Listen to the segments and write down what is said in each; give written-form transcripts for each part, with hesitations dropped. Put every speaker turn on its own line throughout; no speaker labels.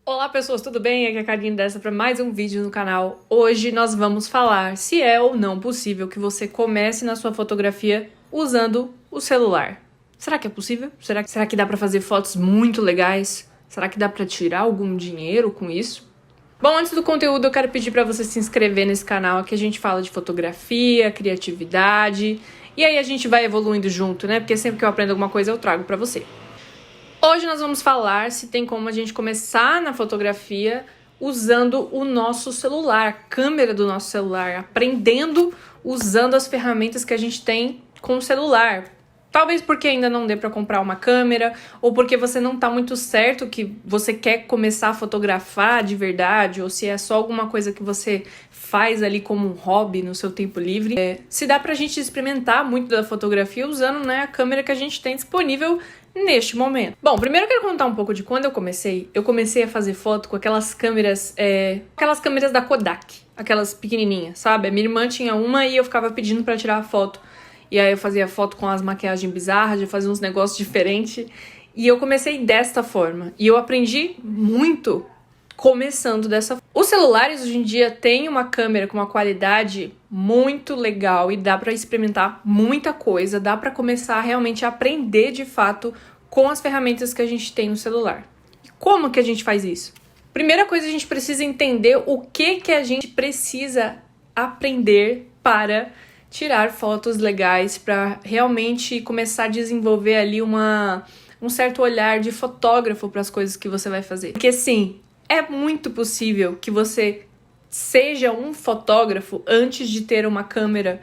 Olá pessoas, tudo bem? Aqui é a Karine dessa para mais um vídeo no canal. Hoje nós vamos falar se é ou não possível que você comece na sua fotografia usando o celular. Será que é possível? Será que dá para fazer fotos muito legais? Será que dá para tirar algum dinheiro com isso? Bom, antes do conteúdo eu quero pedir para você se inscrever nesse canal, que a gente fala de fotografia, criatividade, e aí a gente vai evoluindo junto, né? Porque sempre que eu aprendo alguma coisa eu trago para você. Hoje nós vamos falar se tem como a gente começar na fotografia usando o nosso celular, a câmera do nosso celular, aprendendo usando as ferramentas que a gente tem com o celular. Talvez porque ainda não dê para comprar uma câmera, ou porque você não tá muito certo que você quer começar a fotografar de verdade, ou se é só alguma coisa que você faz ali como um hobby no seu tempo livre. Se dá pra gente experimentar muito da fotografia usando, né, a câmera que a gente tem disponível neste momento. Bom, primeiro eu quero contar um pouco de quando eu comecei. Eu comecei a fazer foto com aquelas câmeras da Kodak, aquelas pequenininhas, sabe? A minha irmã tinha uma e eu ficava pedindo pra tirar a foto. E aí eu fazia foto com as maquiagens bizarras, eu fazia uns negócios diferentes. E eu comecei desta forma. E eu aprendi muito começando dessa forma. Os celulares hoje em dia têm uma câmera com uma qualidade muito legal e dá pra experimentar muita coisa, dá pra começar realmente a aprender de fato com as ferramentas que a gente tem no celular. E como que a gente faz isso? Primeira coisa, a gente precisa entender o que a gente precisa aprender para tirar fotos legais, para realmente começar a desenvolver ali um certo olhar de fotógrafo para as coisas que você vai fazer. Porque sim, é muito possível que você seja um fotógrafo antes de ter uma câmera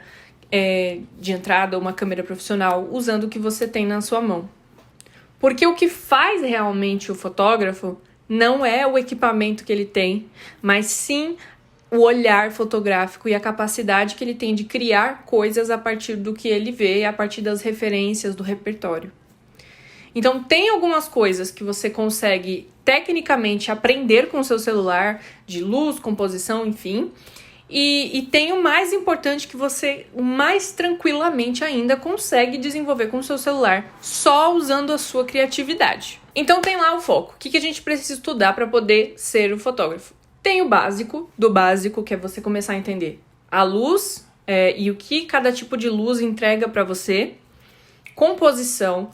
de entrada ou uma câmera profissional usando o que você tem na sua mão. Porque o que faz realmente o fotógrafo não é o equipamento que ele tem, mas sim o olhar fotográfico e a capacidade que ele tem de criar coisas a partir do que ele vê, a partir das referências do repertório. Então, tem algumas coisas que você consegue tecnicamente aprender com o seu celular, de luz, composição, enfim. E tem o mais importante que você, mais tranquilamente ainda, consegue desenvolver com o seu celular, só usando a sua criatividade. Então, tem lá o foco. O que a gente precisa estudar para poder ser um fotógrafo? Tem o básico, do básico, que é você começar a entender a luz e o que cada tipo de luz entrega para você, composição,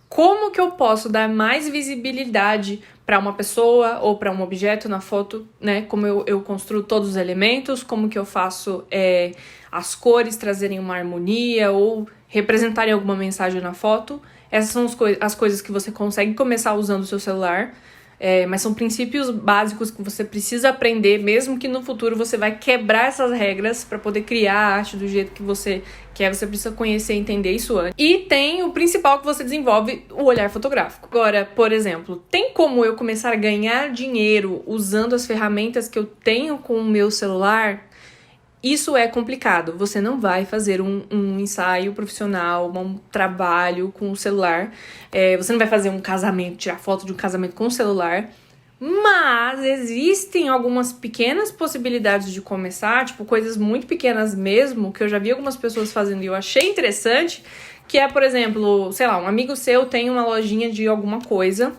como que eu posso dar mais visibilidade para uma pessoa ou para um objeto na foto, né? Como eu construo todos os elementos, como que eu faço as cores trazerem uma harmonia ou representarem alguma mensagem na foto. Essas são as coisas que você consegue começar usando o seu celular. Mas são princípios básicos que você precisa aprender, mesmo que no futuro você vai quebrar essas regras para poder criar a arte do jeito que você quer. Você precisa conhecer e entender isso antes. E tem o principal que você desenvolve, o olhar fotográfico. Agora, por exemplo, tem como eu começar a ganhar dinheiro usando as ferramentas que eu tenho com o meu celular? Isso é complicado, você não vai fazer um ensaio profissional, um trabalho com o celular, você não vai fazer um casamento, tirar foto de um casamento com o celular, mas existem algumas pequenas possibilidades de começar, tipo coisas muito pequenas mesmo, que eu já vi algumas pessoas fazendo e eu achei interessante, que é, por exemplo, sei lá, um amigo seu tem uma lojinha de alguma coisa,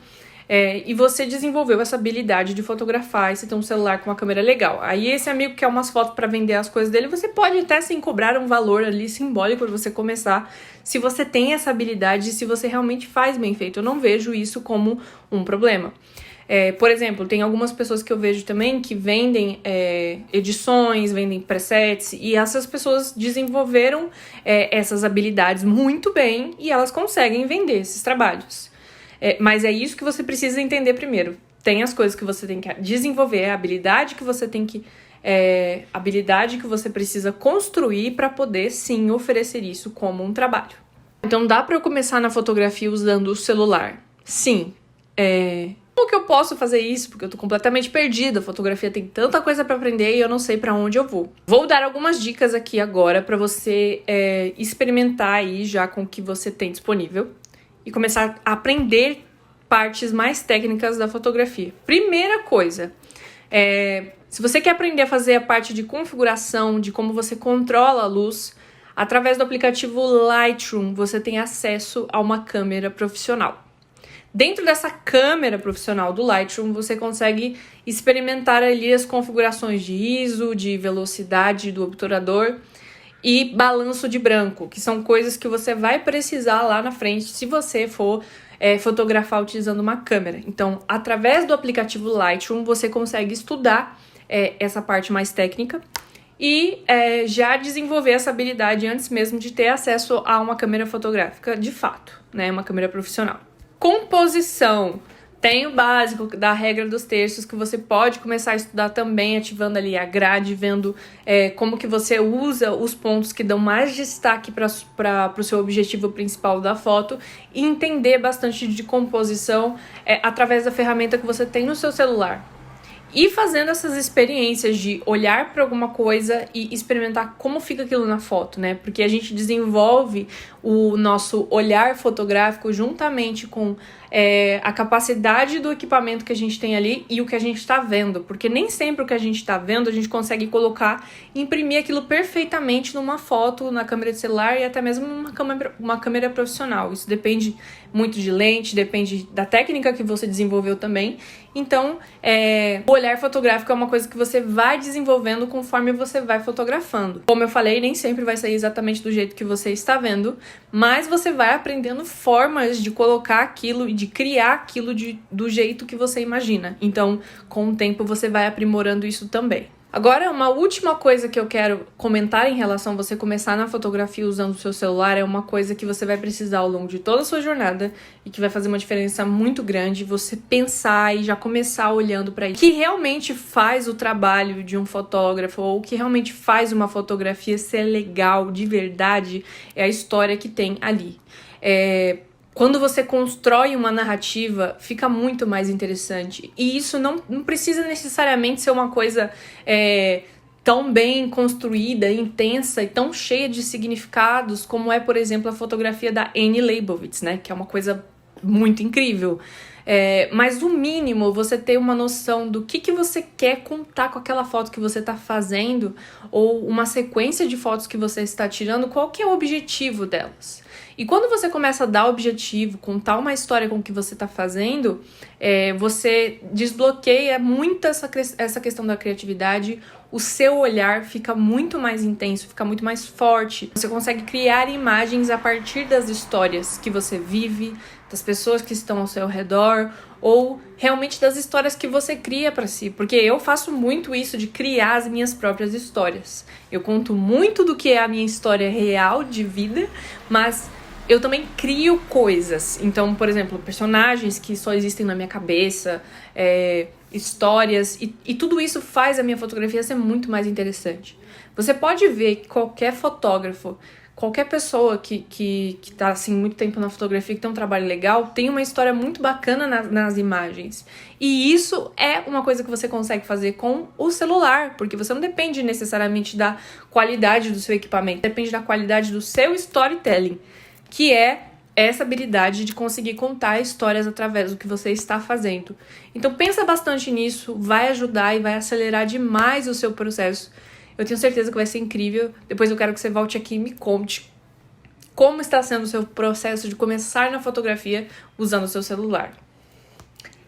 e você desenvolveu essa habilidade de fotografar e você tem um celular com uma câmera legal. Aí esse amigo quer umas fotos para vender as coisas dele, você pode até sim cobrar um valor ali simbólico para você começar, se você tem essa habilidade e se você realmente faz bem feito. Eu não vejo isso como um problema. Por exemplo, tem algumas pessoas que eu vejo também que vendem edições, vendem presets, e essas pessoas desenvolveram essas habilidades muito bem e elas conseguem vender esses trabalhos. Mas é isso que você precisa entender primeiro. Tem as coisas que você tem que desenvolver, a habilidade que você tem que... habilidade que você precisa construir para poder, sim, oferecer isso como um trabalho. Então, dá para eu começar na fotografia usando o celular? Sim. Como que eu posso fazer isso? Porque eu tô completamente perdida. A fotografia tem tanta coisa para aprender e eu não sei para onde eu vou. Vou dar algumas dicas aqui agora para você experimentar aí já com o que você tem disponível e começar a aprender partes mais técnicas da fotografia. Primeira coisa, se você quer aprender a fazer a parte de configuração, de como você controla a luz, através do aplicativo Lightroom você tem acesso a uma câmera profissional. Dentro dessa câmera profissional do Lightroom, você consegue experimentar ali as configurações de ISO, de velocidade do obturador e balanço de branco, que são coisas que você vai precisar lá na frente se você for fotografar utilizando uma câmera. Então, através do aplicativo Lightroom, você consegue estudar essa parte mais técnica e já desenvolver essa habilidade antes mesmo de ter acesso a uma câmera fotográfica de fato, né? Uma câmera profissional. Composição. Tem o básico da regra dos terços que você pode começar a estudar também, ativando ali a grade, vendo como que você usa os pontos que dão mais destaque para o seu objetivo principal da foto e entender bastante de composição através da ferramenta que você tem no seu celular. E fazendo essas experiências de olhar para alguma coisa e experimentar como fica aquilo na foto, né? Porque a gente desenvolve o nosso olhar fotográfico juntamente com a capacidade do equipamento que a gente tem ali e o que a gente está vendo. Porque nem sempre o que a gente está vendo a gente consegue colocar e imprimir aquilo perfeitamente numa foto, na câmera de celular e até mesmo numa câmera profissional. Isso depende muito de lente, depende da técnica que você desenvolveu também. Então, o olhar fotográfico é uma coisa que você vai desenvolvendo conforme você vai fotografando. Como eu falei, nem sempre vai sair exatamente do jeito que você está vendo, mas você vai aprendendo formas de colocar aquilo e de criar aquilo do jeito que você imagina. Então, com o tempo, você vai aprimorando isso também. Agora, uma última coisa que eu quero comentar em relação a você começar na fotografia usando o seu celular é uma coisa que você vai precisar ao longo de toda a sua jornada e que vai fazer uma diferença muito grande, você pensar e já começar olhando para isso. O que realmente faz o trabalho de um fotógrafo ou o que realmente faz uma fotografia ser legal de verdade é a história que tem ali. Quando você constrói uma narrativa, fica muito mais interessante. E isso não precisa necessariamente ser uma coisa tão bem construída, intensa e tão cheia de significados como é, por exemplo, a fotografia da Annie Leibovitz, né? Que é uma coisa muito incrível. Mas o mínimo, você ter uma noção do que você quer contar com aquela foto que você está fazendo ou uma sequência de fotos que você está tirando, qual que é o objetivo delas. E quando você começa a dar objetivo, contar uma história com o que você está fazendo, você desbloqueia muito essa questão da criatividade, o seu olhar fica muito mais intenso, fica muito mais forte. Você consegue criar imagens a partir das histórias que você vive, das pessoas que estão ao seu redor, ou realmente das histórias que você cria para si. Porque eu faço muito isso de criar as minhas próprias histórias. Eu conto muito do que é a minha história real de vida, mas eu também crio coisas. Então, por exemplo, personagens que só existem na minha cabeça, histórias, e tudo isso faz a minha fotografia ser muito mais interessante. Você pode ver que qualquer fotógrafo, qualquer pessoa que tá assim muito tempo na fotografia, que tem um trabalho legal, tem uma história muito bacana nas imagens. E isso é uma coisa que você consegue fazer com o celular, porque você não depende necessariamente da qualidade do seu equipamento, depende da qualidade do seu storytelling, que é essa habilidade de conseguir contar histórias através do que você está fazendo. Então pensa bastante nisso, vai ajudar e vai acelerar demais o seu processo. Eu tenho certeza que vai ser incrível. Depois eu quero que você volte aqui e me conte como está sendo o seu processo de começar na fotografia usando o seu celular.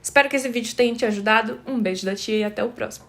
Espero que esse vídeo tenha te ajudado. Um beijo da tia e até o próximo.